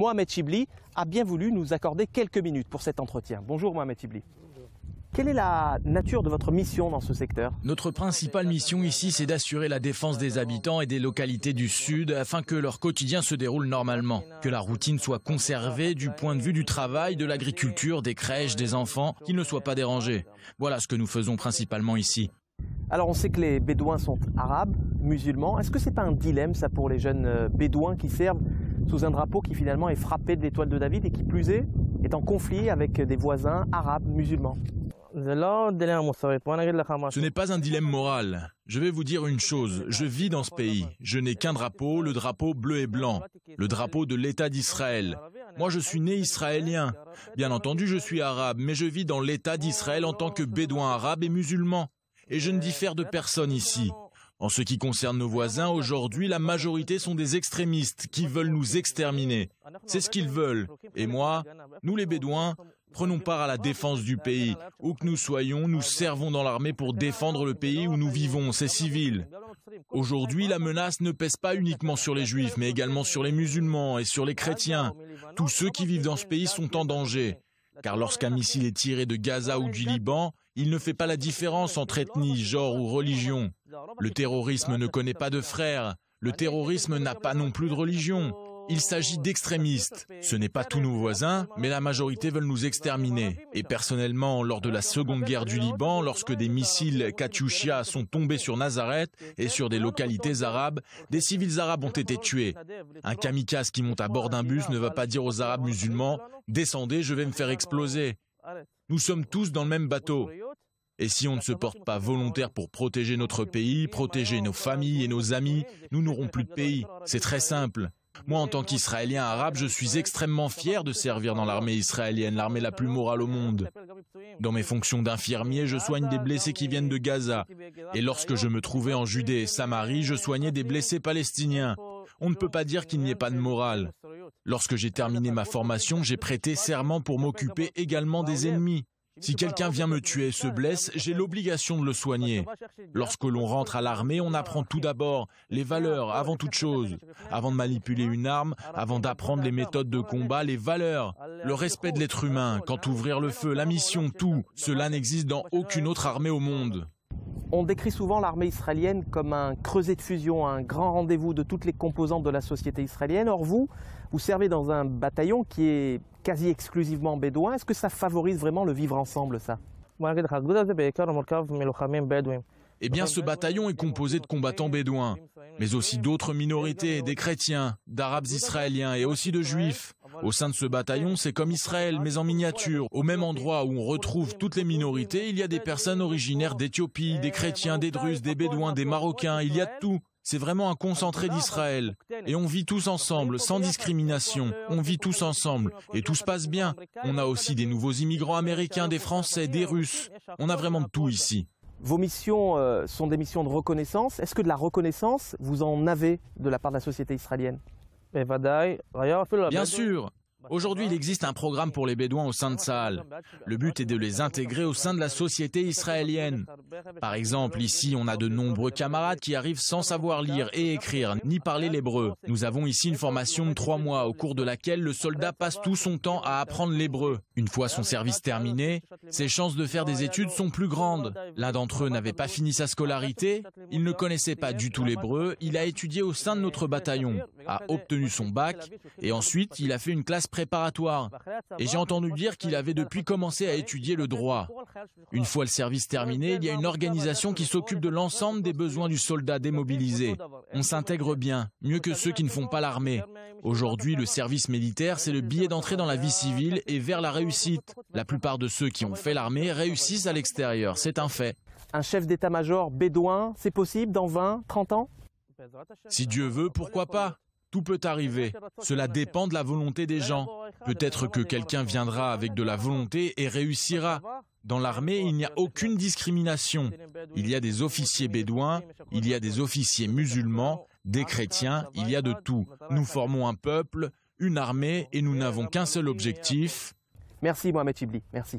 Mohamed Chibli a bien voulu nous accorder quelques minutes pour cet entretien. Bonjour Mohamed Chibli. Quelle est la nature de votre mission dans ce secteur? Notre principale mission ici, c'est d'assurer la défense des habitants et des localités du Sud afin que leur quotidien se déroule normalement, que la routine soit conservée du point de vue du travail, de l'agriculture, des crèches, des enfants, qu'ils ne soient pas dérangés. Voilà ce que nous faisons principalement ici. Alors on sait que les Bédouins sont arabes, musulmans. Est-ce que ce n'est pas un dilemme ça pour les jeunes Bédouins qui servent sous un drapeau qui finalement est frappé de l'étoile de David et qui plus est en conflit avec des voisins arabes, musulmans? Ce n'est pas un dilemme moral. Je vais vous dire une chose, je vis dans ce pays. Je n'ai qu'un drapeau, le drapeau bleu et blanc, le drapeau de l'État d'Israël. Moi, je suis né israélien. Bien entendu, je suis arabe, mais je vis dans l'État d'Israël en tant que bédouin arabe et musulman. Et je ne diffère de personne ici. En ce qui concerne nos voisins, aujourd'hui, la majorité sont des extrémistes qui veulent nous exterminer. C'est ce qu'ils veulent. Et moi, nous les Bédouins, prenons part à la défense du pays. Où que nous soyons, nous servons dans l'armée pour défendre le pays où nous vivons, c'est civil. Aujourd'hui, la menace ne pèse pas uniquement sur les Juifs, mais également sur les musulmans et sur les chrétiens. Tous ceux qui vivent dans ce pays sont en danger. Car lorsqu'un missile est tiré de Gaza ou du Liban, il ne fait pas la différence entre ethnie, genre ou religion. Le terrorisme ne connaît pas de frères. Le terrorisme n'a pas non plus de religion. Il s'agit d'extrémistes. Ce n'est pas tous nos voisins, mais la majorité veulent nous exterminer. Et personnellement, lors de la Seconde Guerre du Liban, lorsque des missiles Katyusha sont tombés sur Nazareth et sur des localités arabes, des civils arabes ont été tués. Un kamikaze qui monte à bord d'un bus ne va pas dire aux Arabes musulmans « Descendez, je vais me faire exploser ». Nous sommes tous dans le même bateau. Et si on ne se porte pas volontaire pour protéger notre pays, protéger nos familles et nos amis, nous n'aurons plus de pays. C'est très simple. Moi, en tant qu'Israélien arabe, je suis extrêmement fier de servir dans l'armée israélienne, l'armée la plus morale au monde. Dans mes fonctions d'infirmier, je soigne des blessés qui viennent de Gaza. Et lorsque je me trouvais en Judée et Samarie, je soignais des blessés palestiniens. On ne peut pas dire qu'il n'y ait pas de morale. Lorsque j'ai terminé ma formation, j'ai prêté serment pour m'occuper également des ennemis. Si quelqu'un vient me tuer et se blesse, j'ai l'obligation de le soigner. Lorsque l'on rentre à l'armée, on apprend tout d'abord les valeurs avant toute chose. Avant de manipuler une arme, avant d'apprendre les méthodes de combat, les valeurs, le respect de l'être humain, quand ouvrir le feu, la mission, tout. Cela n'existe dans aucune autre armée au monde. On décrit souvent l'armée israélienne comme un creuset de fusion, un grand rendez-vous de toutes les composantes de la société israélienne. Or vous servez dans un bataillon qui est quasi exclusivement bédouin. Est-ce que ça favorise vraiment le vivre ensemble, ça? Eh bien, ce bataillon est composé de combattants bédouins, mais aussi d'autres minorités, des chrétiens, d'arabes israéliens et aussi de juifs. Au sein de ce bataillon, c'est comme Israël, mais en miniature. Au même endroit où on retrouve toutes les minorités, il y a des personnes originaires d'Éthiopie, des chrétiens, des Druzes, des Bédouins, des Marocains, il y a de tout. C'est vraiment un concentré d'Israël. Et on vit tous ensemble, sans discrimination. On vit tous ensemble. Et tout se passe bien. On a aussi des nouveaux immigrants américains, des Français, des Russes. On a vraiment de tout ici. Vos missions sont des missions de reconnaissance. Est-ce que de la reconnaissance, vous en avez de la part de la société israélienne? Bien sûr. Aujourd'hui, il existe un programme pour les Bédouins au sein de Tsahal. Le but est de les intégrer au sein de la société israélienne. Par exemple, ici, on a de nombreux camarades qui arrivent sans savoir lire et écrire, ni parler l'hébreu. Nous avons ici une formation de 3 mois, au cours de laquelle le soldat passe tout son temps à apprendre l'hébreu. Une fois son service terminé, ses chances de faire des études sont plus grandes. L'un d'entre eux n'avait pas fini sa scolarité, il ne connaissait pas du tout l'hébreu, il a étudié au sein de notre bataillon, a obtenu son bac, et ensuite il a fait une classe préparatoire. Et j'ai entendu dire qu'il avait depuis commencé à étudier le droit. Une fois le service terminé, il y a une organisation qui s'occupe de l'ensemble des besoins du soldat démobilisé. On s'intègre bien, mieux que ceux qui ne font pas l'armée. Aujourd'hui, le service militaire, c'est le billet d'entrée dans la vie civile et vers la réussite. La plupart de ceux qui ont fait l'armée réussissent à l'extérieur, c'est un fait. Un chef d'état-major bédouin, c'est possible dans 20, 30 ans? Si Dieu veut, pourquoi pas? Tout peut arriver. Cela dépend de la volonté des gens. Peut-être que quelqu'un viendra avec de la volonté et réussira. Dans l'armée, il n'y a aucune discrimination. Il y a des officiers bédouins, il y a des officiers musulmans, des chrétiens, il y a de tout. Nous formons un peuple, une armée et nous n'avons qu'un seul objectif. Merci Mohamed Chibli, merci.